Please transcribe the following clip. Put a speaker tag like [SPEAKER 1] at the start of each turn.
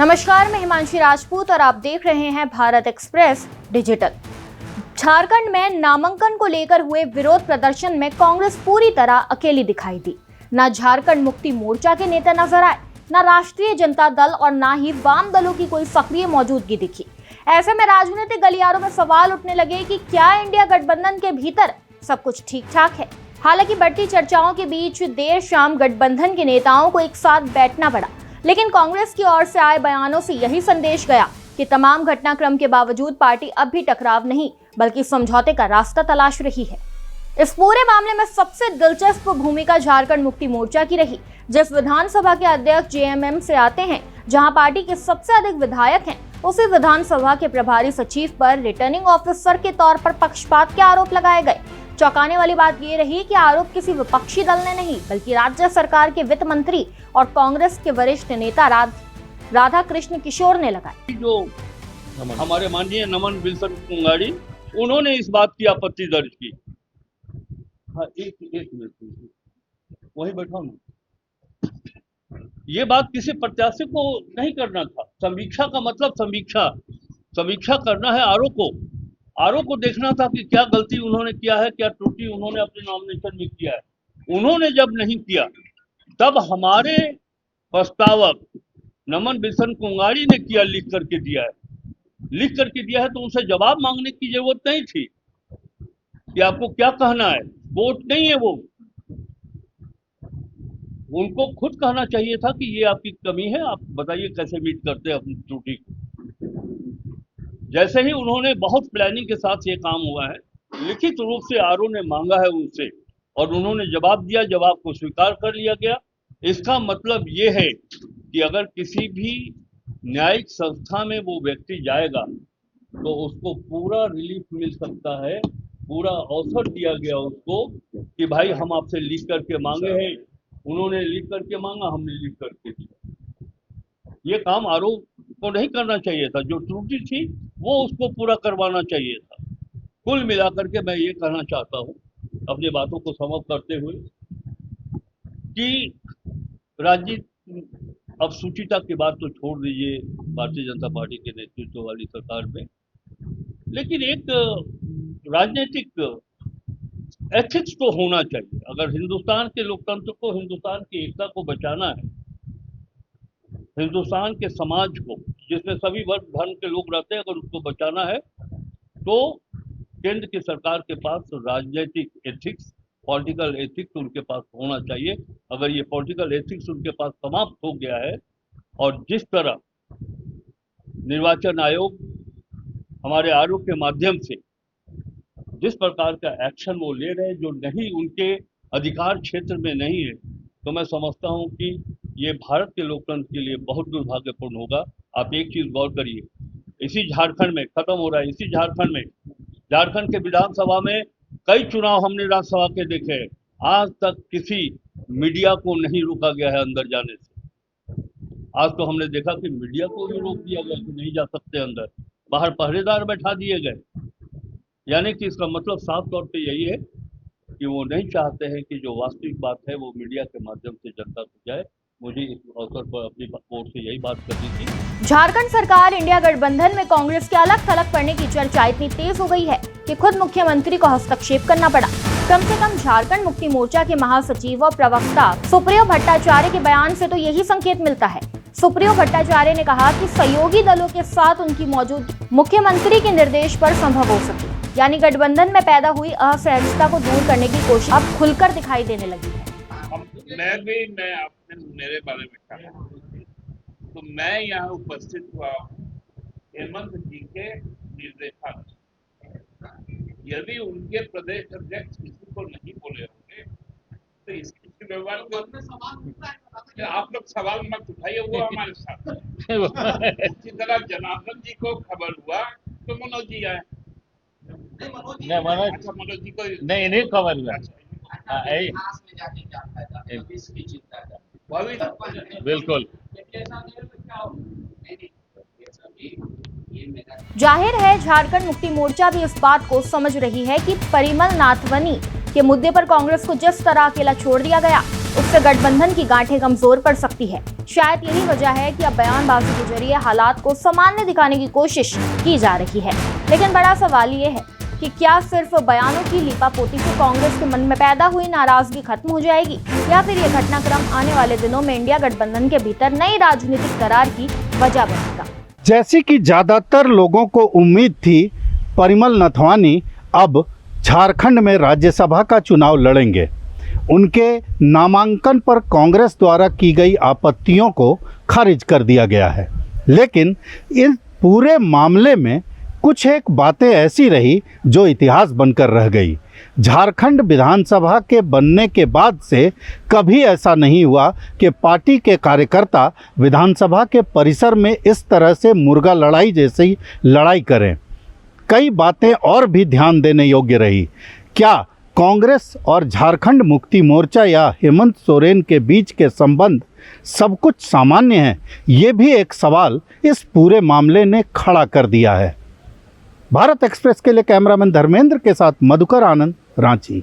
[SPEAKER 1] नमस्कार, मैं हिमांशी राजपूत और आप देख रहे हैं भारत एक्सप्रेस डिजिटल। झारखंड में नामांकन को लेकर हुए विरोध प्रदर्शन में कांग्रेस पूरी तरह अकेली दिखाई दी। न झारखंड मुक्ति मोर्चा के नेता नजर आए, न राष्ट्रीय जनता दल और न ही वाम दलों की कोई सक्रिय मौजूदगी दिखी। ऐसे में राजनीतिक गलियारों में सवाल उठने लगे कि क्या इंडिया गठबंधन के भीतर सब कुछ ठीक ठाक है। हालांकि बढ़ती चर्चाओं के बीच देर शाम गठबंधन के नेताओं को एक साथ बैठना पड़ा, लेकिन कांग्रेस की ओर से आए बयानों से यही संदेश गया कि तमाम घटनाक्रम के बावजूद पार्टी अब भी टकराव नहीं बल्कि समझौते का रास्ता तलाश रही है। इस पूरे मामले में सबसे दिलचस्प भूमिका झारखंड मुक्ति मोर्चा की रही। जिस विधानसभा के अध्यक्ष जेएमएम से आते हैं, जहां पार्टी के सबसे अधिक विधायक हैं, उसी विधानसभा के प्रभारी सचिव पर रिटर्निंग ऑफिसर के तौर पर पक्षपात के आरोप लगाए गए। चौंकाने वाली बात ये रही कि आरोप किसी विपक्षी दल ने नहीं बल्कि राज्य सरकार के वित्त मंत्री और कांग्रेस के वरिष्ठ नेता राधा कृष्ण किशोर ने लगाए।
[SPEAKER 2] जो हमारे माननीय नमन विल्सन कुंगाड़ी, उन्होंने इस बात की आपत्ति दर्ज की। हाँ, एक मिनट वही बैठा हूं। ये बात किसी प्रत्याशी को नहीं करना था। समीक्षा का मतलब समीक्षा करना है आरोप को देखना था कि क्या गलती उन्होंने किया है, क्या त्रुटि उन्होंने अपने नॉमिनेशन में किया है। उन्होंने जब नहीं किया तब हमारे प्रस्तावक नमन विल्सन कुंगाड़ी ने किया, लिख करके दिया है तो उनसे जवाब मांगने की जरूरत नहीं थी कि आपको क्या कहना है। वोट नहीं है वो, उनको खुद कहना चाहिए था कि ये आपकी कमी है, आप बताइए कैसे मीट करते हैं अपनी त्रुटि को। जैसे ही उन्होंने बहुत प्लानिंग के साथ ये काम हुआ है, लिखित रूप से आरओ ने मांगा है उनसे और उन्होंने जवाब दिया, जवाब को स्वीकार कर लिया गया। इसका मतलब ये है कि अगर किसी भी न्यायिक संस्था में वो व्यक्ति जाएगा तो उसको पूरा रिलीफ मिल सकता है, पूरा अवसर दिया गया उसको कि भाई हम आपसे लिख करके मांगे हैं, उन्होंने लिख करके मांगा, हमने लिख करके दिया। ये काम आरोप को नहीं करना चाहिए था, जो त्रुटि थी वो उसको पूरा करवाना चाहिए था। कुल मिलाकर के मैं ये कहना चाहता हूँ अपनी बातों को समाप्त करते हुए कि राज्य अब सुचिता की बात तो छोड़ दीजिए भारतीय जनता पार्टी के नेतृत्व वाली सरकार में, लेकिन एक राजनीतिक एथिक्स तो होना चाहिए। अगर हिंदुस्तान के लोकतंत्र को, हिंदुस्तान की एकता को बचाना है, हिंदुस्तान के समाज को जिसमें सभी वर्ग धर्म के लोग रहते हैं, अगर उसको बचाना है तो केंद्र की सरकार के पास राजनीतिक एथिक्स, पॉलिटिकल एथिक्स उनके पास होना चाहिए। अगर ये पॉलिटिकल एथिक्स उनके पास समाप्त हो गया है और जिस तरह निर्वाचन आयोग हमारे आरोप के माध्यम से जिस प्रकार का एक्शन वो ले रहे हैं जो नहीं उनके अधिकार क्षेत्र में नहीं है, तो मैं समझता हूं कि ये भारत के लोकतंत्र के लिए बहुत दुर्भाग्यपूर्ण होगा। आप एक चीज गौर करिए, इसी झारखंड में खत्म हो रहा है, इसी झारखंड के विधानसभा में कई चुनाव हमने राज्यसभा के देखे हैं, आज तक किसी मीडिया को नहीं रोका गया है अंदर जाने से। आज तो हमने देखा कि मीडिया को भी रोक दिया गया कि नहीं जा सकते अंदर, बाहर पहरेदार बैठा दिए गए। यानी कि इसका मतलब साफ तौर पे यही है कि वो नहीं चाहते हैं कि जो वास्तविक बात है वो मीडिया के माध्यम से जनता को जाए। मुझे इस अवसर पर अपनी ओर से यही बात करनी थी।
[SPEAKER 1] झारखंड सरकार इंडिया गठबंधन में कांग्रेस के अलग थलग पड़ने की चर्चा इतनी तेज हो गई है कि खुद मुख्यमंत्री को हस्तक्षेप करना पड़ा। कम से कम झारखंड मुक्ति मोर्चा के महासचिव और प्रवक्ता सुप्रियो भट्टाचार्य के बयान से तो यही संकेत मिलता है। सुप्रियो भट्टाचार्य ने कहा कि सहयोगी दलों के साथ उनकी मौजूदगी मुख्यमंत्री के निर्देश पर संभव हो सकी, यानी गठबंधन में पैदा हुई असहजता को दूर करने की कोशिश अब खुलकर दिखाई देने लगी है।
[SPEAKER 3] मैं आपने मेरे बारे में कहा तो मैं यहाँ उपस्थित हुआ हेमंत जी के निर्देशानुसार। यदि उनके प्रदेश अध्यक्ष किसी को नहीं बोले होंगे तो इसकी व्यवहार में आप लोग सवाल मत उठाइए, वो हमारे साथ। इसी तरह जनार्दन जी को खबर हुआ तो मनोज जी आए। मनोज जी को
[SPEAKER 4] नहीं खबर हुआ। बिल्कुल
[SPEAKER 1] जाहिर है झारखंड मुक्ति मोर्चा भी इस बात को समझ रही है कि परिमल नाथवनी के मुद्दे पर कांग्रेस को जिस तरह अकेला छोड़ दिया गया, उससे गठबंधन की गांठें कमजोर पड़ सकती है। शायद यही वजह है कि अब बयानबाजी के जरिए हालात को सामान्य दिखाने की कोशिश की जा रही है। लेकिन बड़ा सवाल ये है कि क्या सिर्फ बयानों की लीपापोती से कांग्रेस के मन में पैदा हुई नाराजगी खत्म हो जाएगी, या फिर ये घटनाक्रम आने वाले दिनों में इंडिया गठबंधन के भीतर नई राजनीतिक दरार की वजह बनेगा।
[SPEAKER 5] जैसी कि ज्यादातर लोगों को उम्मीद थी, परिमल नथवानी अब झारखंड में राज्यसभा का चुनाव लड़ेंगे। उनके नामांकन पर कांग्रेस द्वारा की गई आपत्तियों को खारिज कर दिया गया है। लेकिन इस पूरे मामले में कुछ एक बातें ऐसी रही जो इतिहास बनकर रह गई। झारखंड विधानसभा के बनने के बाद से कभी ऐसा नहीं हुआ कि पार्टी के कार्यकर्ता विधानसभा के परिसर में इस तरह से मुर्गा लड़ाई जैसी लड़ाई करें। कई बातें और भी ध्यान देने योग्य रही। क्या कांग्रेस और झारखंड मुक्ति मोर्चा या हेमंत सोरेन के बीच के संबंध सब कुछ सामान्य है? ये भी एक सवाल इस पूरे मामले ने खड़ा कर दिया है। भारत एक्सप्रेस के लिए कैमरामैन धर्मेंद्र के साथ मधुकर आनंद, रांची।